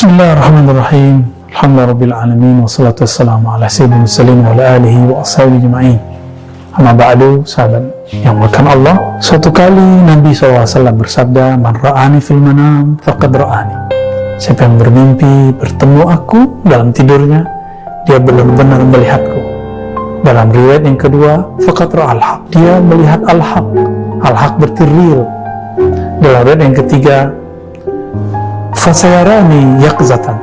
Bismillahirrahmanirrahim. Alhamdulillahirrahmanirrahim. Wassalatu wassalamu ala sayyidina muslim wa ala alihi wa ashabihi jema'in. Amma ba'du, sahabat yang makan Allah. Suatu kali Nabi SAW bersabda, Man ra'ani fil manam faqad ra'ani. Siapa yang bermimpi bertemu aku dalam tidurnya, dia benar-benar melihatku. Dalam riwayat yang kedua, faqad ra'al haq. Dia melihat al-haq. Al-haq berarti real. Dalam riwayat yang ketiga, fasayarani yaqzatan.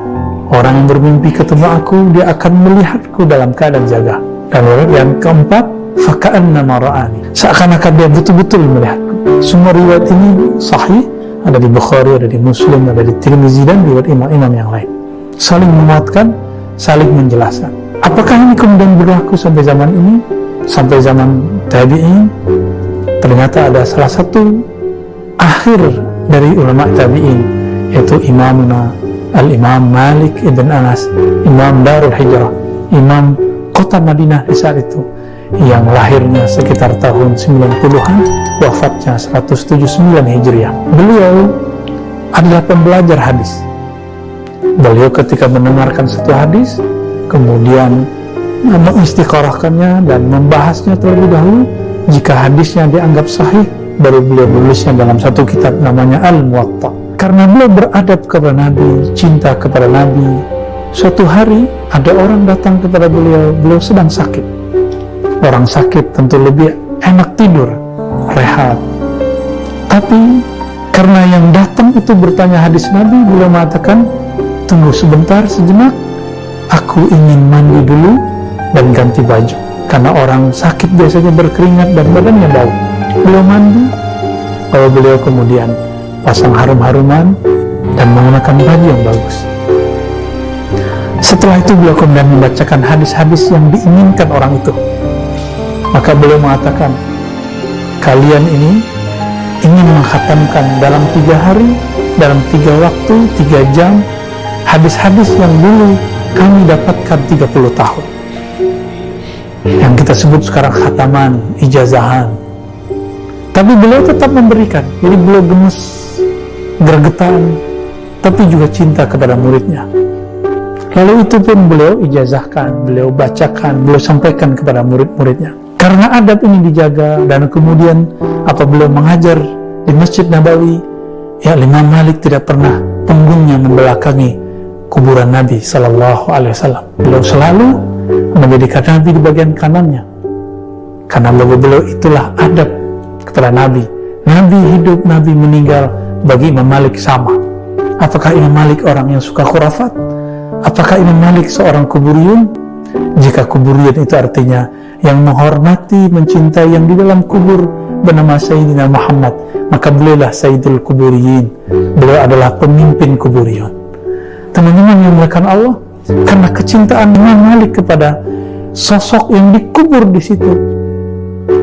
Orang yang bermimpi ketemu aku, dia akan melihatku dalam keadaan jaga. Dan yang keempat, faka'annama ra'ani. Seakan-akan dia betul-betul melihatku. Semua riwayat ini sahih, ada di Bukhari, ada di Muslim, ada di Tirmizi, dan riwayat imam-imam yang lain. Saling menguatkan, saling menjelaskan. Apakah ini kemudian berlaku sampai zaman ini? Sampai zaman tabi'in? Ternyata ada salah satu akhir dari ulama tabi'in, yaitu imamuna Al-Imam Malik ibn Anas, Imam Darul Hijrah, Imam kota Madinah di saat itu, yang lahirnya sekitar tahun 90-an, wafatnya 179 Hijriah. Beliau adalah pembelajar hadis. Beliau ketika mendengarkan satu hadis, kemudian mengistiqorahkannya dan membahasnya terlebih dahulu. Jika hadisnya dianggap sahih, baru beliau menulisnya dalam satu kitab namanya Al-Muwatta. Karena beliau beradab kepada Nabi, cinta kepada Nabi. Suatu hari ada orang datang kepada beliau, beliau sedang sakit. Orang sakit tentu lebih enak tidur, rehat. Tapi karena yang datang itu bertanya hadis Nabi, beliau mengatakan, tunggu sebentar, sejenak, aku ingin mandi dulu dan ganti baju. Karena orang sakit biasanya berkeringat dan badannya bau. Beliau mandi, lalu beliau kemudian pasang harum-haruman dan menggunakan baju yang bagus. Setelah itu beliau kemudian membacakan hadis-hadis yang diinginkan orang itu. Maka beliau mengatakan, kalian ini ingin mengkhatamkan dalam 3 hari, dalam 3 waktu, 3 jam, hadis-hadis yang dulu kami dapatkan 30 tahun. Yang kita sebut sekarang khataman, ijazahan. Tapi beliau tetap memberikan. Jadi beliau gemes, gregetan, tapi juga cinta kepada muridnya. Lalu itu pun beliau ijazahkan, beliau bacakan, beliau sampaikan kepada murid-muridnya. Karena adab ini dijaga, dan kemudian apa beliau mengajar di Masjid Nabawi, ya Imam Malik tidak pernah punggungnya membelakangi kuburan Nabi Sallallahu Alaihi Wasallam. Beliau selalu menjadikan Nabi di bagian kanannya. Karena bagi beliau itulah adab kepada Nabi. Nabi hidup, Nabi meninggal, bagi Imam Malik sama. Apakah Imam Malik orang yang suka khurafat? Apakah Imam Malik seorang kuburiyun? Jika kuburiyun itu artinya yang menghormati, mencintai yang di dalam kubur bernama Sayyidina Muhammad, maka beliaulah Sayyidul Kuburiyin. Beliau adalah pemimpin kuburiyun. Teman-teman yang dimuliakan Allah, karena kecintaan Imam Malik kepada sosok yang dikubur di situ,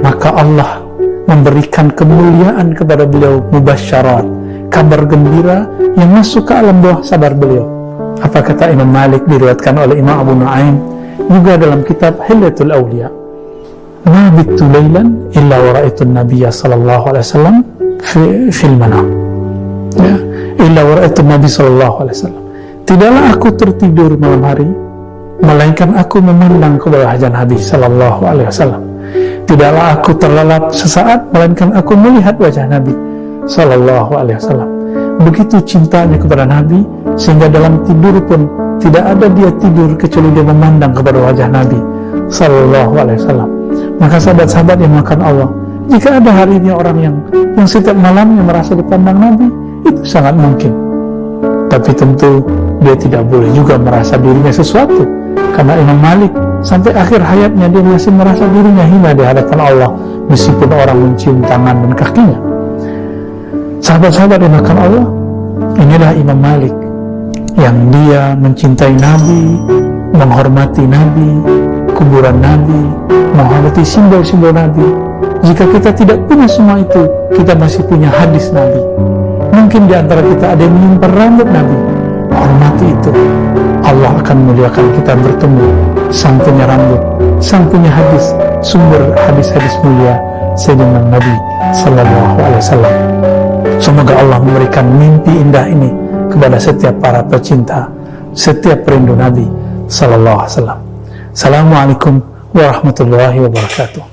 maka Allah memberikan kemuliaan kepada beliau, mubasyarat, kabar gembira yang masuk ke alam bawah sadar beliau. Apa kata Imam Malik, diriwayatkan oleh Imam Abu Nuaim juga dalam kitab Hilyatul Awliya, ma bittu laylan illa wa ra'aitu an-nabiyya sallallahu alaihi wasallam fil manam, ya, illa wa ra'aitu an-nabiy sallallahu alaihi wasallam. Tidaklah aku tertidur malam hari, melainkan aku memandang ke bawah wajah Nabi sallallahu alaihi wasallam. Tidaklah aku terlelap sesaat, melainkan aku melihat wajah Nabi sallallahu alaihi wasallam. Begitu cintanya kepada Nabi, sehingga dalam tidur pun tidak ada dia tidur kecuali dia memandang kepada wajah Nabi sallallahu alaihi wasallam. Maka sahabat-sahabat yang makan Allah, jika ada hari ini orang yang setiap malamnya merasa dipandang Nabi, itu sangat mungkin. Tapi tentu dia tidak boleh juga merasa dirinya sesuatu, karena Imam Malik sampai akhir hayatnya dia masih merasa dirinya hina di hadapan Allah, meskipun orang mencium tangan dan kakinya. Sahabat-sahabat yang makan Allah, inilah Imam Malik yang dia mencintai Nabi, menghormati Nabi, kuburan Nabi, menghormati simbol-simbol Nabi. Jika kita tidak punya semua itu, kita masih punya hadis Nabi. Mungkin di antara kita ada yang menyimpan rambut Nabi. Hormati itu, Allah akan muliakan kita bertemu sang punya rambut, sang punya hadis, sumber hadis-hadis mulia Sayyidina Nabi Sallallahu Alaihi Wasallam. Semoga Allah memberikan mimpi indah ini kepada setiap para pecinta, setiap perindu Nabi Sallallahu Alaihi Wasallam. Assalamualaikum warahmatullahi wabarakatuh.